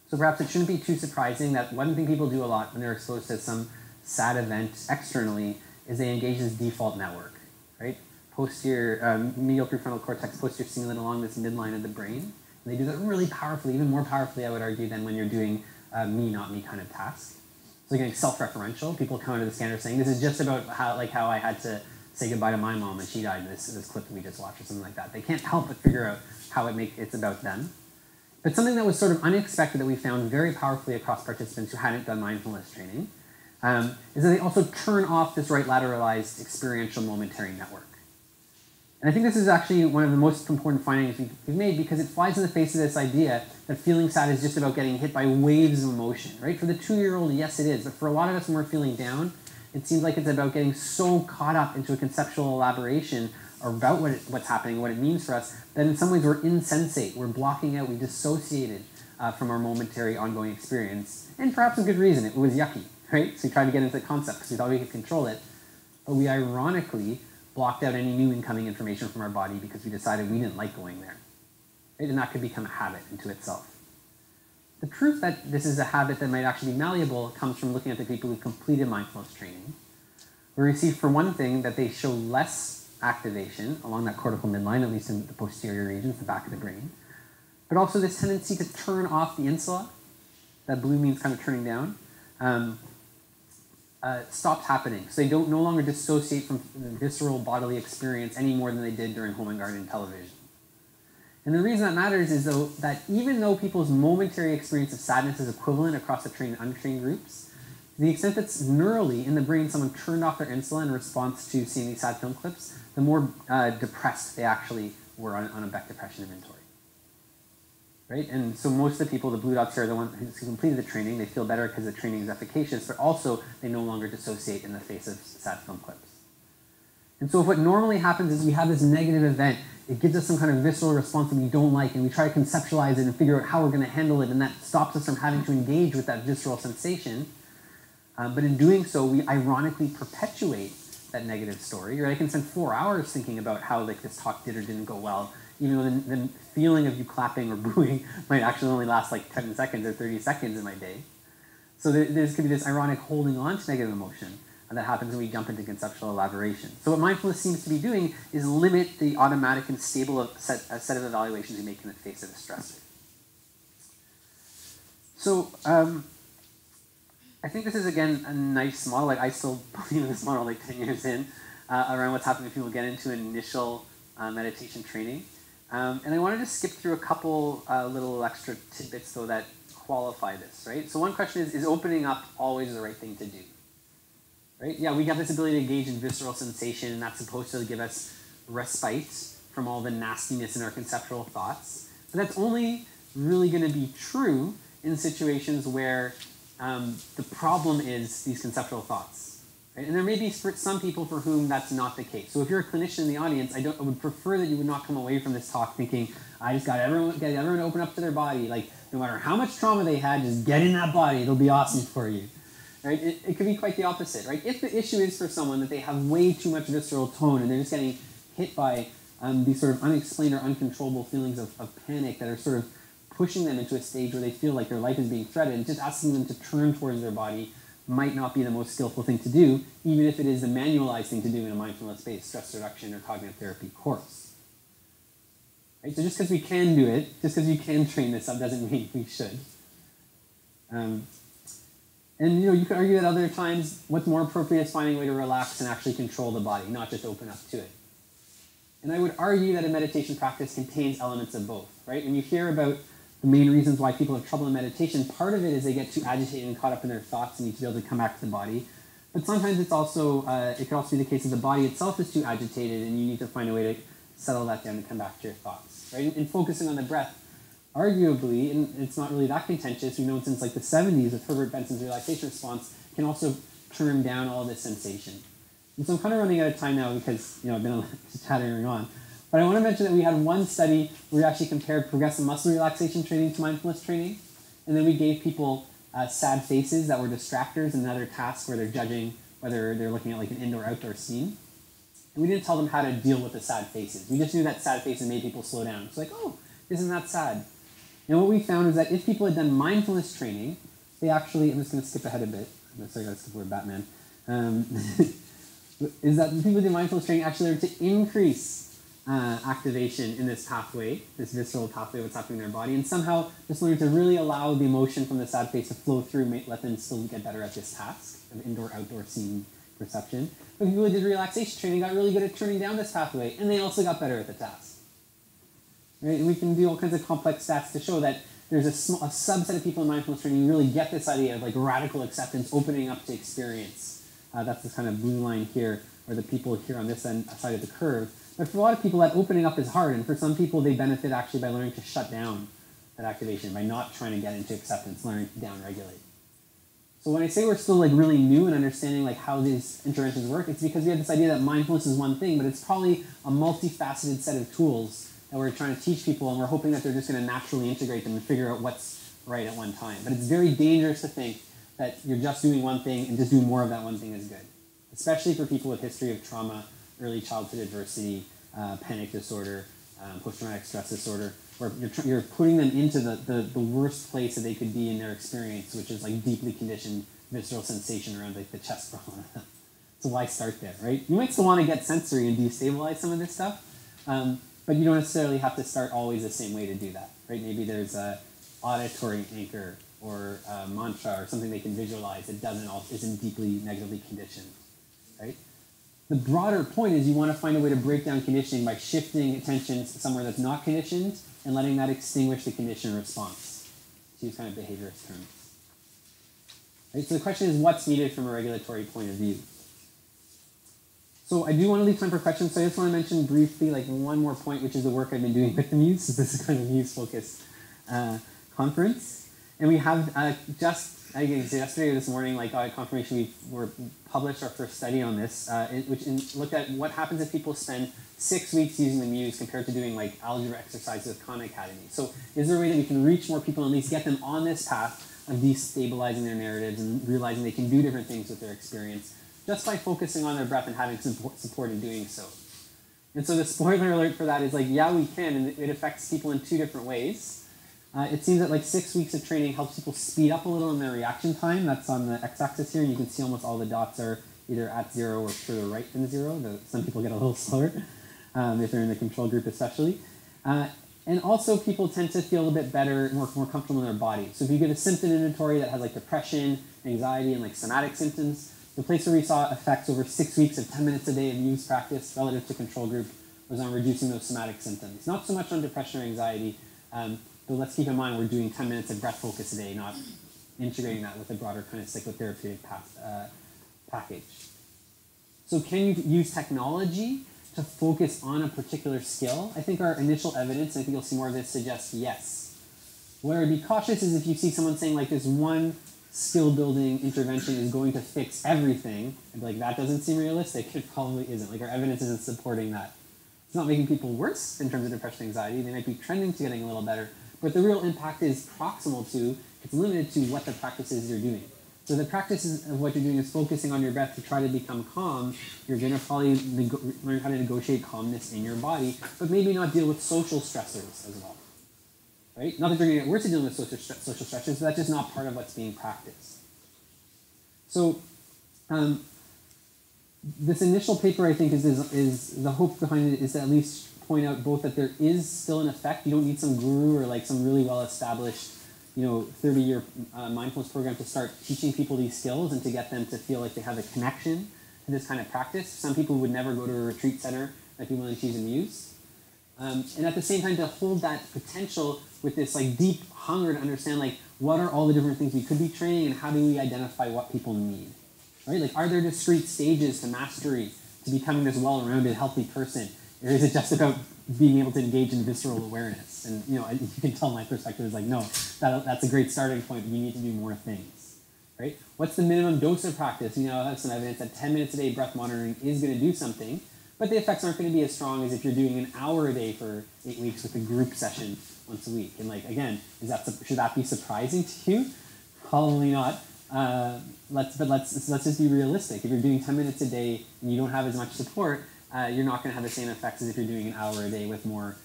So perhaps it shouldn't be too surprising that one thing people do a lot when they're exposed to some sad event externally is they engage this default network, right? Posterior, medial prefrontal cortex, posterior cingulate along this midline of the brain. And they do that really powerfully, even more powerfully, I would argue, than when you're doing me, not me kind of task. So you're getting self-referential. People come into the scanner saying, this is just about how I had to say goodbye to my mom when she died in this clip that we just watched or something like that. They can't help but figure out how it's about them. But something that was sort of unexpected that we found very powerfully across participants who hadn't done mindfulness training is that they also turn off this right lateralized experiential momentary network. And I think this is actually one of the most important findings we've made because it flies in the face of this idea that feeling sad is just about getting hit by waves of emotion, right? For the 2-year-old, yes it is, but for a lot of us when we're feeling down, it seems like it's about getting so caught up into a conceptual elaboration about what's happening, what it means for us, that in some ways we're insensate, we're blocking out, we dissociated from our momentary ongoing experience, and perhaps a good reason, it was yucky, right? So we tried to get into the concept because we thought we could control it, but we ironically blocked out any new incoming information from our body because we decided we didn't like going there. right? And that could become a habit into itself. The proof that this is a habit that might actually be malleable comes from looking at the people who completed mindfulness training, where we see, for one thing, that they show less activation along that cortical midline, at least in the posterior regions, the back of the brain, but also this tendency to turn off the insula, that blue means kind of turning down, stops happening. So they don't no longer dissociate from the visceral bodily experience any more than they did during home and garden television. And the reason that matters is though that even though people's momentary experience of sadness is equivalent across the trained and untrained groups, to the extent that's neurally in the brain someone turned off their insula in response to seeing these sad film clips, the more depressed they actually were on a Beck depression inventory. Right? And so most of the people, the blue dots here, are the ones who completed the training. They feel better because the training is efficacious, but also they no longer dissociate in the face of sad film clips. And so if what normally happens is we have this negative event, it gives us some kind of visceral response that we don't like, and we try to conceptualize it and figure out how we're going to handle it, and that stops us from having to engage with that visceral sensation. But in doing so, we ironically perpetuate that negative story. Right? I can spend 4 hours thinking about how like this talk did or didn't go well, even though the feeling of you clapping or booing might actually only last like 10 seconds or 30 seconds in my day. So there's going to be this ironic holding on to negative emotion that happens when we jump into conceptual elaboration. So what mindfulness seems to be doing is limit the automatic and stable set of evaluations we make in the face of a stressor. So I think this is, again, a nice model. Like, I still believe in this model like 10 years in, around what's happening when people get into an initial meditation training. And I wanted to skip through a couple little extra tidbits, though, that qualify this, right? So one question is opening up always the right thing to do? Right? Yeah, we have this ability to engage in visceral sensation, and that's supposed to give us respite from all the nastiness in our conceptual thoughts. But that's only really going to be true in situations where the problem is these conceptual thoughts. Right? And there may be some people for whom that's not the case. So if you're a clinician in the audience, I would prefer that you would not come away from this talk thinking, I just got everyone to open up to their body. Like, no matter how much trauma they had, just get in that body. It'll be awesome for you. Right? It could be quite the opposite. Right? If the issue is for someone that they have way too much visceral tone and they're just getting hit by these sort of unexplained or uncontrollable feelings of panic that are sort of pushing them into a stage where they feel like their life is being threatened, just asking them to turn towards their body might not be the most skillful thing to do, even if it is the manualized thing to do in a mindfulness-based stress reduction or cognitive therapy course. Right? So just because we can do it, just because you can train this up, doesn't mean we should. And you could argue that other times what's more appropriate is finding a way to relax and actually control the body, not just open up to it. And I would argue that a meditation practice contains elements of both. Right? When you hear about the main reasons why people have trouble in meditation, part of it is they get too agitated and caught up in their thoughts and need to be able to come back to the body. But sometimes it's also, it could also be the case that the body itself is too agitated and you need to find a way to settle that down and come back to your thoughts. Right? And focusing on the breath, arguably, and it's not really that contentious, we've known since like the 70s with Herbert Benson's relaxation response, can also turn down all this sensation. And so I'm kind of running out of time now because I've been chattering on. But I want to mention that we had one study where we actually compared progressive muscle relaxation training to mindfulness training. And then we gave people sad faces that were distractors and other tasks where they're judging whether they're looking at like an indoor-outdoor scene. And we didn't tell them how to deal with the sad faces. We just knew that sad faces made people slow down. It's like, oh, isn't that sad? And what we found is that if people had done mindfulness training, they actually, I'm just going to skip ahead a bit. Sorry, I got to skip the word Batman. Is that people who do mindfulness training actually learn to increase activation in this pathway, this visceral pathway, what's happening in their body, and somehow just learn to really allow the emotion from the sad face to flow through, let them still get better at this task of indoor-outdoor scene perception. But people who did relaxation training got really good at turning down this pathway, and they also got better at the task. Right? And we can do all kinds of complex stats to show that there's a subset of people in mindfulness training who really get this idea of like radical acceptance, opening up to experience. That's this kind of blue line here, or the people here on this side of the curve. But for a lot of people, that opening up is hard, and for some people, they benefit actually by learning to shut down that activation, by not trying to get into acceptance, learning to downregulate. So when I say we're still like really new in understanding like how these interventions work, it's because we have this idea that mindfulness is one thing, but it's probably a multifaceted set of tools that we're trying to teach people, and we're hoping that they're just going to naturally integrate them and figure out what's right at one time. But it's very dangerous to think that you're just doing one thing and just doing more of that one thing is good, especially for people with history of trauma, early childhood adversity, panic disorder, post-traumatic stress disorder. where you're putting them into the worst place that they could be in their experience, which is like deeply conditioned visceral sensation around like the chest bone. So why start there, right? You might still want to get sensory and destabilize some of this stuff, but you don't necessarily have to start always the same way to do that, right? Maybe there's a auditory anchor or a mantra or something they can visualize that isn't deeply negatively conditioned, right? The broader point is you want to find a way to break down conditioning by shifting attention somewhere that's not conditioned and letting that extinguish the conditioned response, to use kind of behaviorist terms. Right? So the question is, what's needed from a regulatory point of view? So I do want to leave time for questions, so I just want to mention briefly like one more point, which is the work I've been doing with the Muse. So this is kind of a Muse-focused conference. And we have yesterday or this morning, like got confirmation we published our first study on this, which looked at what happens if people spend 6 weeks using the Muse compared to doing like algebra exercises with Khan Academy. So is there a way that we can reach more people and at least get them on this path of destabilizing their narratives and realizing they can do different things with their experience just by focusing on their breath and having support in doing so? And so the spoiler alert for that is like, yeah, we can, and it affects people in 2 different ways. It seems that like 6 weeks of training helps people speed up a little in their reaction time. That's on the x-axis here, and you can see almost all the dots are either at 0 or further right than 0. Some people get a little slower, if they're in the control group especially. And also people tend to feel a bit better, more comfortable in their body. So if you get a symptom inventory that has like depression, anxiety, and like somatic symptoms, the place where we saw effects over 6 weeks of 10 minutes a day of Muse practice relative to control group was on reducing those somatic symptoms. Not so much on depression or anxiety, but let's keep in mind we're doing 10 minutes of breath focus a day, not integrating that with a broader kind of psychotherapeutic package. So can you use technology to focus on a particular skill? I think our initial evidence, and I think you'll see more of this, suggests yes. Where I'd be cautious is if you see someone saying like this one skill building intervention is going to fix everything, and like that doesn't seem realistic. It probably isn't. Like our evidence isn't supporting that. It's not making people worse in terms of depression and anxiety. They might be trending to getting a little better, but the real impact is proximal to, it's limited to what the practices you're doing. So the practices of what you're doing is focusing on your breath to try to become calm. You're going to probably learn how to negotiate calmness in your body, but maybe not deal with social stressors as well. Right? Not that you're going to get worse at dealing with social stressors, but that's just not part of what's being practiced. So this initial paper, I think, is the hope behind it is to at least point out both that there is still an effect. You don't need some guru or like some really well-established 30-year mindfulness program to start teaching people these skills and to get them to feel like they have a connection to this kind of practice. Some people would never go to a retreat center that people in choose and use. And at the same time, to hold that potential with this like deep hunger to understand like what are all the different things we could be training and how do we identify what people need, right? Like, are there discrete stages to mastery, to becoming this well-rounded, healthy person? Or is it just about being able to engage in visceral awareness? And you can tell my perspective is like, no, that's a great starting point. We need to do more things, right? What's the minimum dose of practice? I have some evidence that 10 minutes a day breath monitoring is going to do something, but the effects aren't going to be as strong as if you're doing an hour a day for 8 weeks with a group session once a week. And like, again, should that be surprising to you? Probably not. Let's just be realistic. If you're doing 10 minutes a day and you don't have as much support, you're not going to have the same effects as if you're doing an hour a day with more,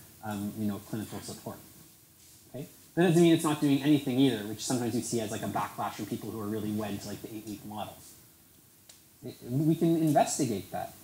clinical support. Okay, that doesn't mean it's not doing anything either, which sometimes you see as like a backlash from people who are really wed to like the 8-week model. We can investigate that,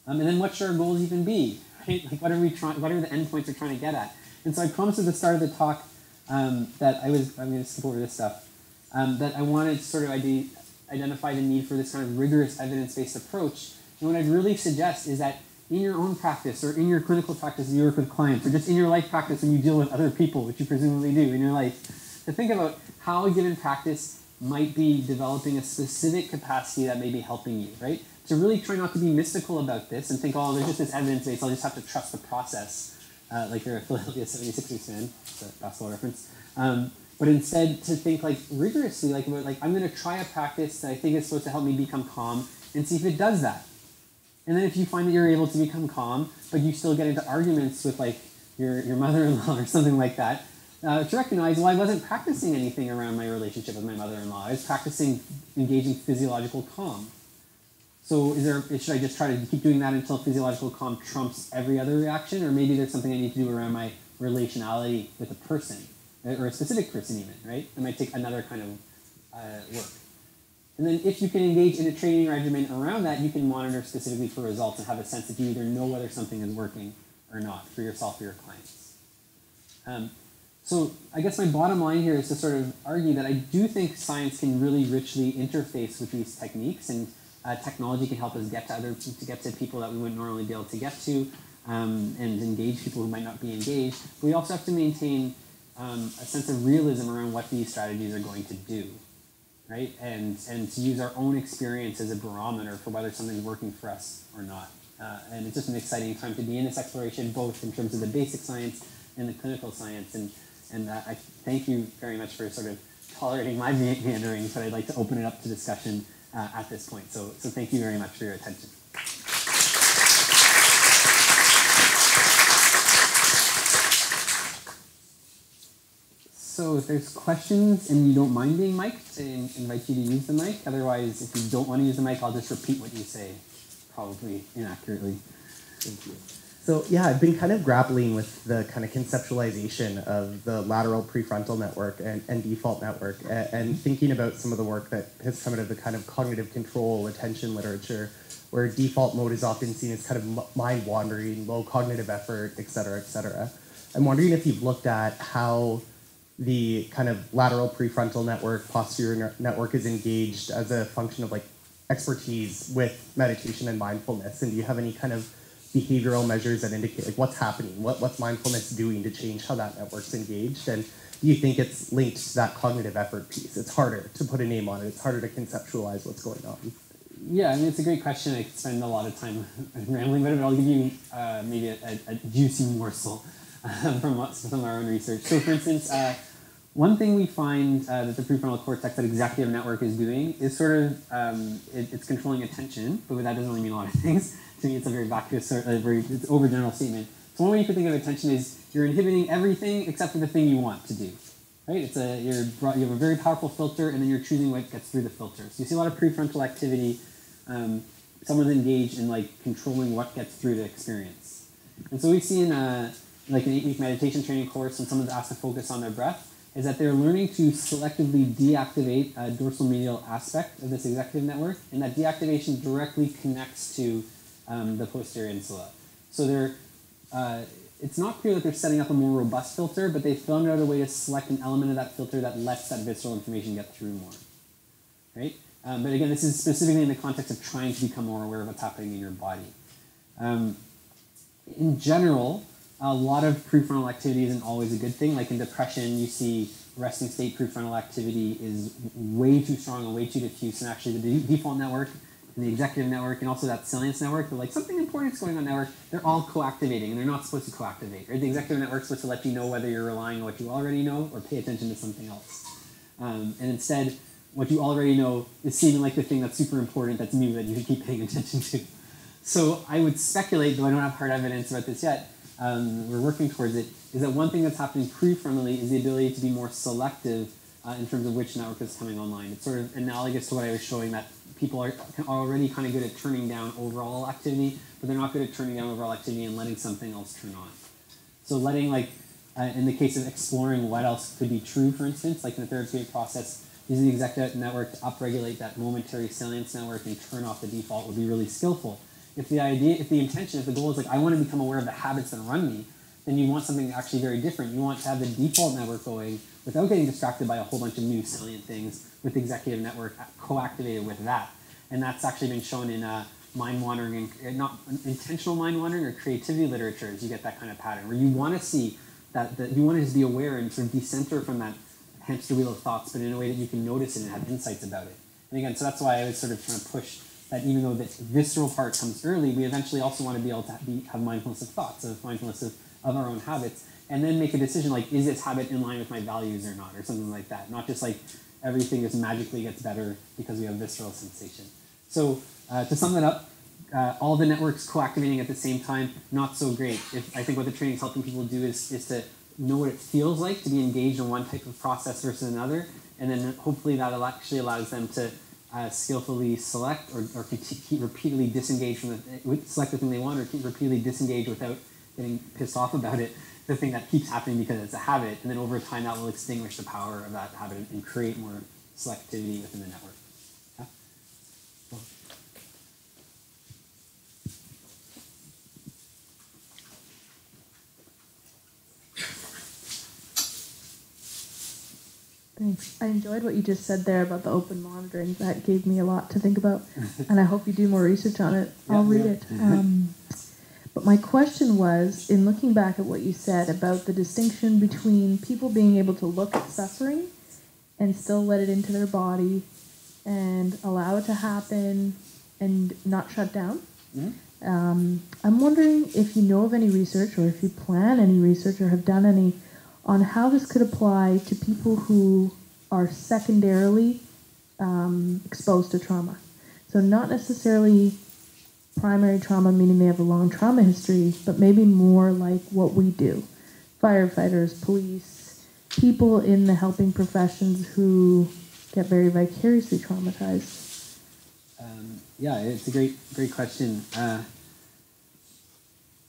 and then what should our goals even be? Right? Like, what are the endpoints we're trying to get at? And so I promised at the start of the talk that I'm going to skip over this stuff. That I wanted to sort of identify the need for this kind of rigorous evidence-based approach. And what I'd really suggest is that in your own practice or in your clinical practice as you work with clients or just in your life practice when you deal with other people, which you presumably do in your life, to think about how a given practice might be developing a specific capacity that may be helping you, right? To really try not to be mystical about this and think, oh, there's just this evidence base, I'll just have to trust the process, like you're a Philadelphia 76ers fan, it's a basketball reference. But instead to think like rigorously, like about like I'm going to try a practice that I think is supposed to help me become calm and see if it does that. And then if you find that you're able to become calm, but you still get into arguments with like your mother-in-law or something like that, to recognize, well, I wasn't practicing anything around my relationship with my mother-in-law. I was practicing engaging physiological calm. So should I just try to keep doing that until physiological calm trumps every other reaction? Or maybe there's something I need to do around my relationality with a person, or a specific person even, right? It might take another kind of work. And then if you can engage in a training regimen around that, you can monitor specifically for results and have a sense that you either know whether something is working or not for yourself or your clients. So I guess my bottom line here is to sort of argue that I do think science can really richly interface with these techniques, and technology can help us get to people that we wouldn't normally be able to get to, and engage people who might not be engaged. But we also have to maintain a sense of realism around what these strategies are going to do, right? And to use our own experience as a barometer for whether something's working for us or not. And it's just an exciting time to be in this exploration, both in terms of the basic science and the clinical science. And I thank you very much for sort of tolerating my meanderings, but I'd like to open it up to discussion at this point. So thank you very much for your attention. So if there's questions and you don't mind being mic'd, I invite you to use the mic. Otherwise, if you don't want to use the mic, I'll just repeat what you say, probably inaccurately. Thank you. So yeah, I've been kind of grappling with the kind of conceptualization of the lateral prefrontal network and default network, and thinking about some of the work that has come out of the kind of cognitive control attention literature, where default mode is often seen as kind of mind wandering, low cognitive effort, et cetera, et cetera. I'm wondering if you've looked at how the kind of lateral prefrontal network, posterior network is engaged as a function of like expertise with meditation and mindfulness, and do you have any kind of behavioral measures that indicate like what's happening, what's mindfulness doing to change how that network's engaged, and do you think it's linked to that cognitive effort piece? It's harder to put a name on it, it's harder to conceptualize what's going on. Yeah, I mean, it's a great question. I could spend a lot of time rambling about it, but I'll give you maybe a juicy morsel from our own research. So for instance, one thing we find that the prefrontal cortex, that executive network, is doing is sort of, it's controlling attention, but that doesn't really mean a lot of things. To me, it's a very vacuous, it's overgeneral statement. So one way you could think of attention is you're inhibiting everything except for the thing you want to do, right? You have a very powerful filter, and then you're choosing what gets through the filter. So you see a lot of prefrontal activity. Someone's engaged in like controlling what gets through the experience. And so we see in like an 8-week meditation training course, when someone's asked to focus on their breath, is that they're learning to selectively deactivate a dorsal medial aspect of this executive network, and that deactivation directly connects to the posterior insula. So it's not clear that they're setting up a more robust filter, but they've found out a way to select an element of that filter that lets that visceral information get through more, right? But again, this is specifically in the context of trying to become more aware of what's happening in your body. In general, a lot of prefrontal activity isn't always a good thing. Like in depression, you see resting state prefrontal activity is way too strong and way too diffuse, and actually the default network and the executive network and also that salience network, they're like, something important is going on network, they're all co-activating, and they're not supposed to co-activate. Right? The executive network's supposed to let you know whether you're relying on what you already know or pay attention to something else. And instead, what you already know is seeming like the thing that's super important, that's new, that you should keep paying attention to. So I would speculate, though I don't have hard evidence about this yet, we're working towards it, is that one thing that's happening prefrontally is the ability to be more selective in terms of which network is coming online. It's sort of analogous to what I was showing, that people are already kind of good at turning down overall activity, but they're not good at turning down overall activity and letting something else turn on. So letting, like, in the case of exploring what else could be true, for instance, like in the therapeutic process, using the executive network to upregulate that momentary salience network and turn off the default would be really skillful. If the intention, if the goal is like, I want to become aware of the habits that run me, then you want something actually very different. You want to have the default network going without getting distracted by a whole bunch of new salient things, with the executive network co-activated with that. And that's actually been shown in mind wandering, and not intentional mind wandering or creativity literatures. You get that kind of pattern where you want to see that you want to just be aware and sort of decenter from that hamster wheel of thoughts, but in a way that you can notice it and have insights about it. And again, so that's why I was sort of trying to push that even though the visceral part comes early, we eventually also want to be able to have mindfulness of thoughts, of mindfulness of our own habits, and then make a decision like, is this habit in line with my values or not, or something like that. Not just like everything just magically gets better because we have visceral sensation. So to sum that up, all the networks co-activating at the same time, not so great. I think what the training is helping people do is to know what it feels like to be engaged in one type of process versus another, and then hopefully that actually allows them to skillfully select or keep repeatedly disengage from select the thing they want, or keep repeatedly disengage without getting pissed off about it, the thing that keeps happening because it's a habit, and then over time that will extinguish the power of that habit and create more selectivity within the network. Yeah? Cool. Thanks. I enjoyed what you just said there about the open monitoring. That gave me a lot to think about, and I hope you do more research on it. I'll read it. But my question was, in looking back at what you said about the distinction between people being able to look at suffering and still let it into their body and allow it to happen and not shut down. I'm wondering if you know of any research, or if you plan any research or have done any, on how this could apply to people who are secondarily exposed to trauma. So not necessarily primary trauma, meaning they have a long trauma history, but maybe more like what we do. Firefighters, police, people in the helping professions who get very vicariously traumatized. Yeah, it's a great question.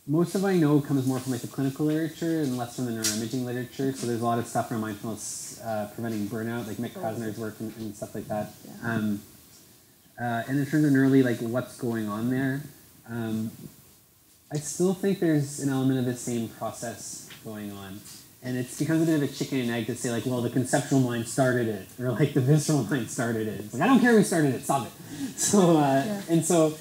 Most of what I know comes more from like the clinical literature and less from the neuroimaging literature. So there's a lot of stuff around mindfulness preventing burnout, like Mick Krasner's work and stuff like that. Yeah. And in terms of neurally, like what's going on there, I still think there's an element of the same process going on. And it's becomes a bit of a chicken and egg to say like, well, the conceptual mind started it, or like the visceral mind started it. It's like, I don't care who started it, stop it. So, and so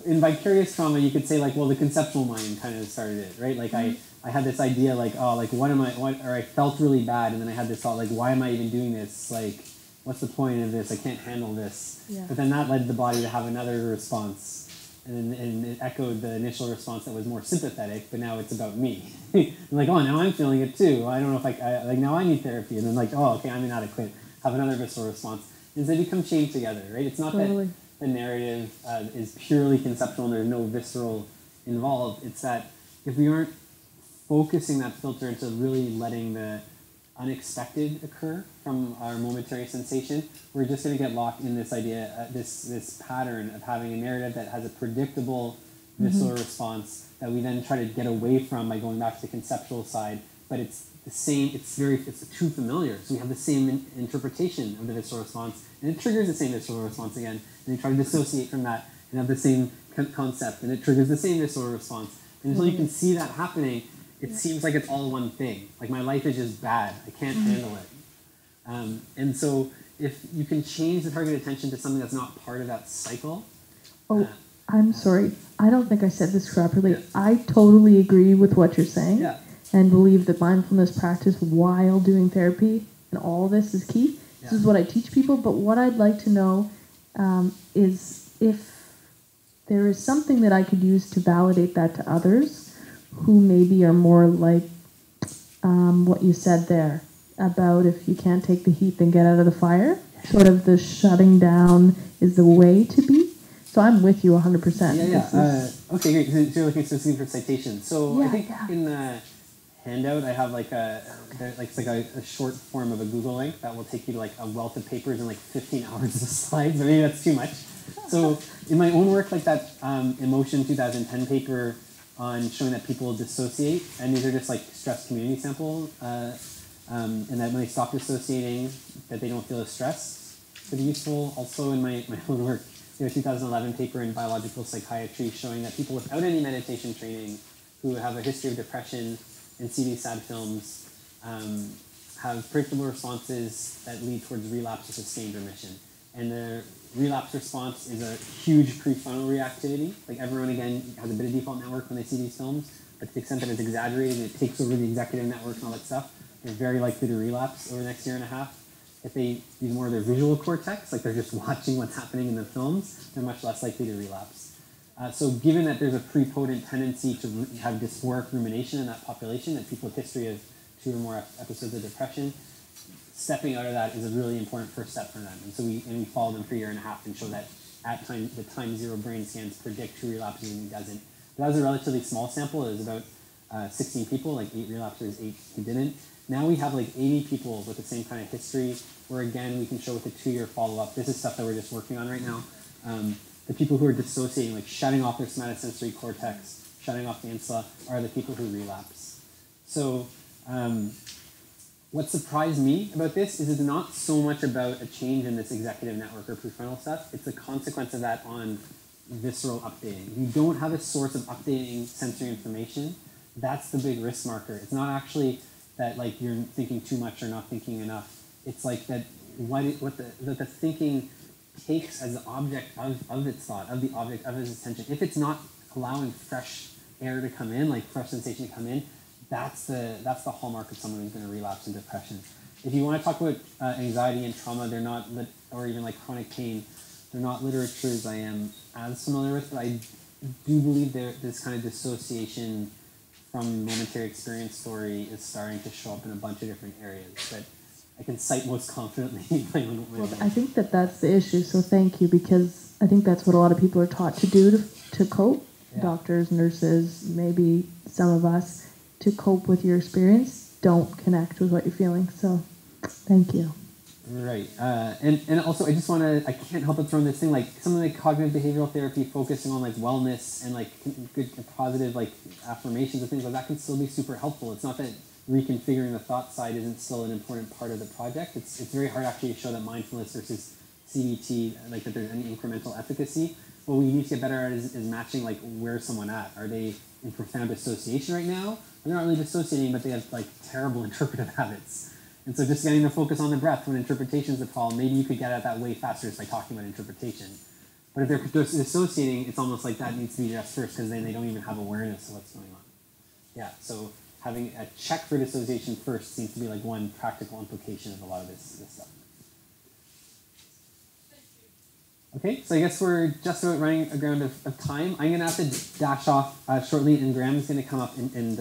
in vicarious trauma, you could say like, well, the conceptual mind kind of started it, right? Like I had this idea like, oh, like or I felt really bad, and then I had this thought like, why am I even doing this? Like, what's the point of this? I can't handle this. Yeah. But then that led the body to have another response. And it echoed the initial response that was more sympathetic, but now it's about me. Like, oh, now I'm feeling it too. I don't know if like now I need therapy. And then like, oh, okay, I'm inadequate. Have another visceral response. And so they become chained together, right? It's not that the narrative is purely conceptual and there's no visceral involved. It's that if we aren't focusing that filter into really letting the unexpected occur from our momentary sensation, we're just going to get locked in this idea, this pattern of having a narrative that has a predictable visceral response that we then try to get away from by going back to the conceptual side. But it's the same. It's too familiar. So we have the same interpretation of the visceral response, and it triggers the same visceral response again. And we try to dissociate from that and have the same concept, and it triggers the same visceral response. And until you can see that happening, it seems like it's all one thing. Like my life is just bad. I can't handle it. And so if you can change the target attention to something that's not part of that cycle. Oh, I'm sorry. I don't think I said this properly. Yeah. I totally agree with what you're saying, and believe that mindfulness practice while doing therapy and all this is key. This is what I teach people. But what I'd like to know is if there is something that I could use to validate that to others who maybe are more like what you said there about if you can't take the heat, then get out of the fire. Sort of the shutting down is the way to be. So I'm with you 100%. Okay, great. So you're looking specifically for citations. So I think in the handout I have like a short form of a Google link that will take you to like a wealth of papers and like 15 hours of slides. Maybe that's too much. So in my own work, like that Emotion 2010 paper on showing that people dissociate, and these are just like stress community sample, and that when they stop dissociating, that they don't feel as stressed. Pretty useful. Also in my own work, there's a 2011 paper in biological psychiatry showing that people without any meditation training who have a history of depression and see these sad films have predictable responses that lead towards relapse or sustained remission. And the relapse response is a huge prefrontal reactivity. Like everyone, again, has a bit of default network when they see these films, but to the extent that it's exaggerated and it takes over the executive network and all that stuff, they're very likely to relapse over the next year and a half. If they use more of their visual cortex, like they're just watching what's happening in the films, they're much less likely to relapse. So given that there's a prepotent tendency to have dysphoric rumination in that population, that people with history of 2 or more episodes of depression, stepping out of that is a really important first step for them. And so we follow them for a year and a half and show that at the time zero brain scans predict who relapses and who doesn't. But that was a relatively small sample. It was about 16 people, like 8 relapsers, 8 who didn't. Now we have like 80 people with the same kind of history, where again we can show with a 2-year follow-up. This is stuff that we're just working on right now. The people who are dissociating, like shutting off their somatosensory cortex, shutting off the insula, are the people who relapse. So what surprised me about this is it's not so much about a change in this executive network or prefrontal stuff. It's a consequence of that on visceral updating. If you don't have a source of updating sensory information, that's the big risk marker. It's not actually that like you're thinking too much or not thinking enough. It's like that what the thinking takes as the object of its thought, of the object of its attention. If it's not allowing fresh air to come in, like fresh sensation to come in, that's the hallmark of someone who's going to relapse in depression. If you want to talk about anxiety and trauma, they're not, or even like chronic pain, they're not literatures I am as familiar with, but I do believe this kind of dissociation from momentary experience story is starting to show up in a bunch of different areas that I can cite most confidently. Well, I think that's the issue, so thank you, because I think that's what a lot of people are taught to do to cope. Yeah. Doctors, nurses, maybe some of us, to cope with your experience, don't connect with what you're feeling. So, thank you. Right, and also I can't help but throw in this thing, like something like cognitive behavioral therapy focusing on like wellness and like good positive like affirmations and things like that can still be super helpful. It's not that reconfiguring the thought side isn't still an important part of the project. It's very hard actually to show that mindfulness versus CBT, like that there's any incremental efficacy. What we need to get better at is matching like where's someone at. Are they in profound dissociation right now? They're not really dissociating, but they have like terrible interpretive habits. And so just getting to focus on the breath when interpretation is the problem, maybe you could get at that way faster just by talking about interpretation. But if they're dissociating, it's almost like that needs to be addressed first because then they don't even have awareness of what's going on. Yeah, so having a check for dissociation first seems to be like one practical implication of a lot of this stuff. Okay, so I guess we're just about running aground of time. I'm going to have to dash off shortly, and Graham's going to come up and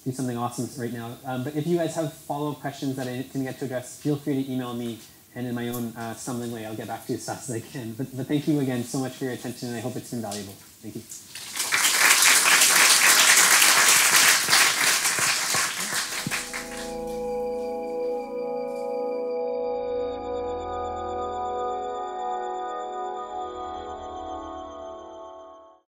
do something awesome right now. But if you guys have follow-up questions that I didn't get to address, feel free to email me, and in my own stumbling way, I'll get back to you as fast as I can. But thank you again so much for your attention, and I hope it's been valuable. Thank you.